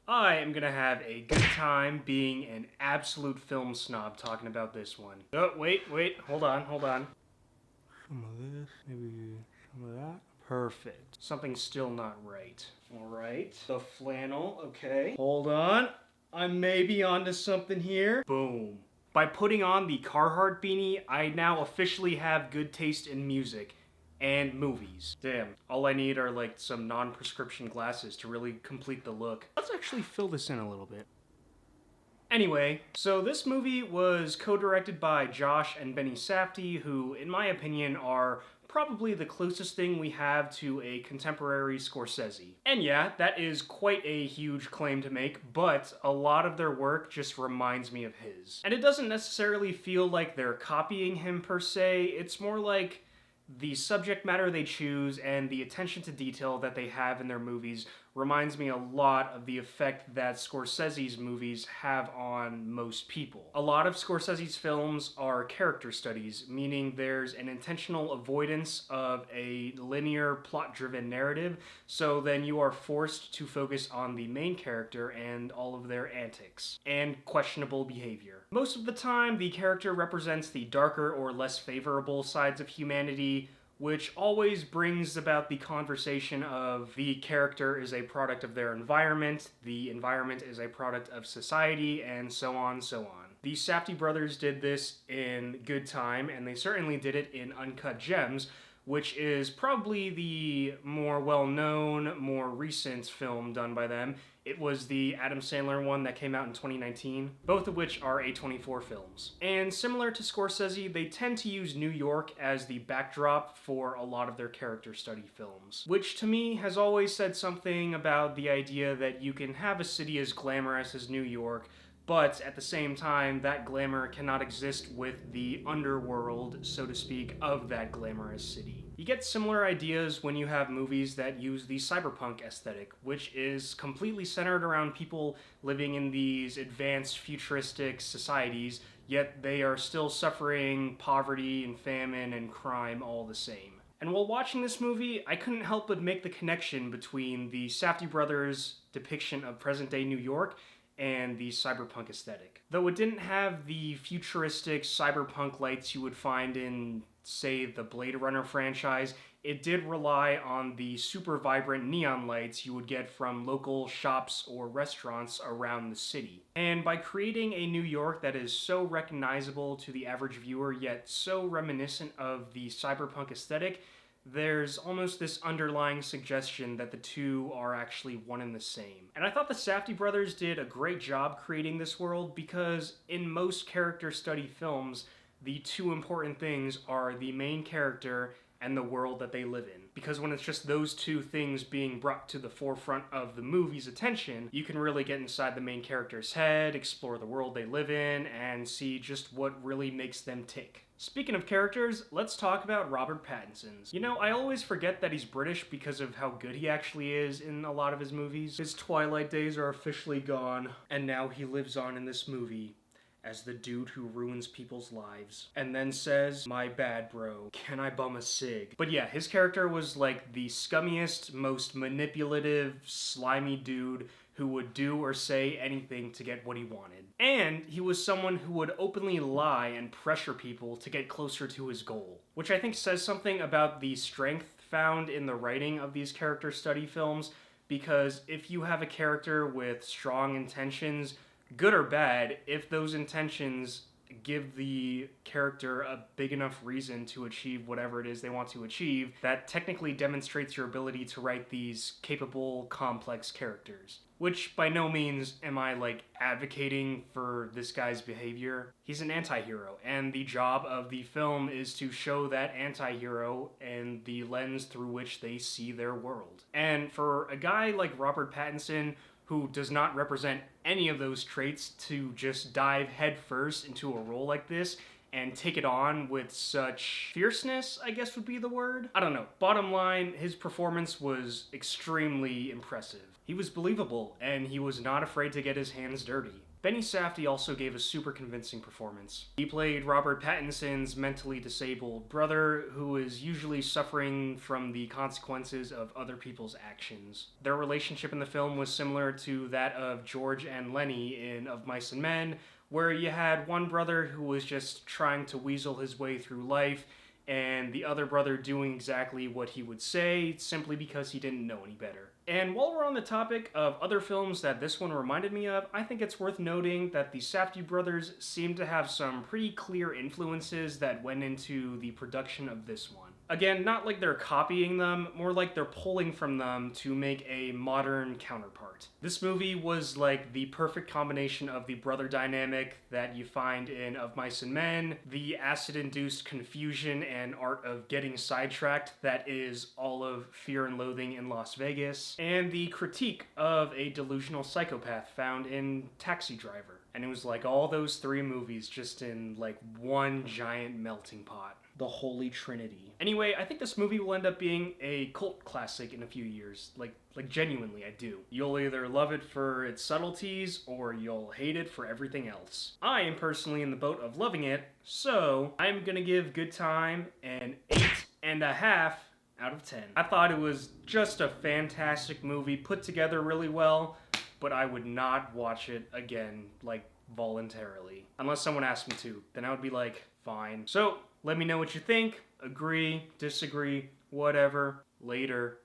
I am gonna have a good time being an absolute film snob talking about this one. Oh, wait, hold on. Some of this, maybe some of that. Perfect. Something's still not right. Alright, the flannel, okay. Hold on, I may be onto something here. Boom. By putting on the Carhartt beanie, I now officially have good taste in music and movies. Damn, all I need are like some non-prescription glasses to really complete the look. Let's actually fill this in a little bit. Anyway, so this movie was co-directed by Josh and Benny Safdie, who, in my opinion, are probably the closest thing we have to a contemporary Scorsese. And yeah, that is quite a huge claim to make, but a lot of their work just reminds me of his. And it doesn't necessarily feel like they're copying him per se, it's more like the subject matter they choose and the attention to detail that they have in their movies reminds me a lot of the effect that Scorsese's movies have on most people. A lot of Scorsese's films are character studies, meaning there's an intentional avoidance of a linear, plot-driven narrative, so then you are forced to focus on the main character and all of their antics and questionable behavior. Most of the time, the character represents the darker or less favorable sides of humanity, which always brings about the conversation of the character is a product of their environment, the environment is a product of society, and so on, so on. The Safdie brothers did this in Good Time, and they certainly did it in Uncut Gems, which is probably the more well-known, more recent film done by them. It was the Adam Sandler one that came out in 2019, both of which are A24 films. And similar to Scorsese, they tend to use New York as the backdrop for a lot of their character study films, which to me has always said something about the idea that you can have a city as glamorous as New York, but at the same time, that glamour cannot exist with the underworld, so to speak, of that glamorous city. You get similar ideas when you have movies that use the cyberpunk aesthetic, which is completely centered around people living in these advanced futuristic societies, yet they are still suffering poverty and famine and crime all the same. And while watching this movie, I couldn't help but make the connection between the Safdie brothers' depiction of present-day New York and the cyberpunk aesthetic. Though it didn't have the futuristic cyberpunk lights you would find in, say, the Blade Runner franchise, it did rely on the super vibrant neon lights you would get from local shops or restaurants around the city. And by creating a New York that is so recognizable to the average viewer, yet so reminiscent of the cyberpunk aesthetic, there's almost this underlying suggestion that the two are actually one and the same. And I thought the Safdie brothers did a great job creating this world because in most character study films, the two important things are the main character and the world that they live in. Because when it's just those two things being brought to the forefront of the movie's attention, you can really get inside the main character's head, explore the world they live in, and see just what really makes them tick. Speaking of characters, let's talk about Robert Pattinson's. You know, I always forget that he's British because of how good he actually is in a lot of his movies. His Twilight days are officially gone, and now he lives on in this movie as the dude who ruins people's lives and then says, "My bad, bro. Can I bum a cig?" But yeah, his character was like the scummiest, most manipulative, slimy dude who would do or say anything to get what he wanted. And he was someone who would openly lie and pressure people to get closer to his goal, which I think says something about the strength found in the writing of these character study films, because if you have a character with strong intentions, good or bad, if those intentions give the character a big enough reason to achieve whatever it is they want to achieve, that technically demonstrates your ability to write these capable, complex characters. Which, by no means am I, advocating for this guy's behavior. He's an anti-hero, and the job of the film is to show that anti-hero and the lens through which they see their world. And for a guy like Robert Pattinson, who does not represent any of those traits, to just dive headfirst into a role like this and take it on with such fierceness, I guess would be the word. I don't know. Bottom line, his performance was extremely impressive. He was believable, and he was not afraid to get his hands dirty. Benny Safdie also gave a super convincing performance. He played Robert Pattinson's mentally disabled brother, who is usually suffering from the consequences of other people's actions. Their relationship in the film was similar to that of George and Lenny in Of Mice and Men, where you had one brother who was just trying to weasel his way through life, and the other brother doing exactly what he would say simply because he didn't know any better. And while we're on the topic of other films that this one reminded me of, I think it's worth noting that the Safdie brothers seem to have some pretty clear influences that went into the production of this one. Again, not like they're copying them, more like they're pulling from them to make a modern counterpart. This movie was like the perfect combination of the brother dynamic that you find in Of Mice and Men, the acid-induced confusion and art of getting sidetracked that is all of Fear and Loathing in Las Vegas, and the critique of a delusional psychopath found in Taxi Driver. And it was like all those three movies just in like one giant melting pot. The Holy Trinity. Anyway, I think this movie will end up being a cult classic in a few years. Like genuinely, I do. You'll either love it for its subtleties, or you'll hate it for everything else. I am personally in the boat of loving it, so I'm gonna give Good Time an 8.5 out of 10. I thought it was just a fantastic movie, put together really well, but I would not watch it again, like, voluntarily. Unless someone asked me to, then I would be like, fine. So, let me know what you think. Agree, disagree, whatever. Later.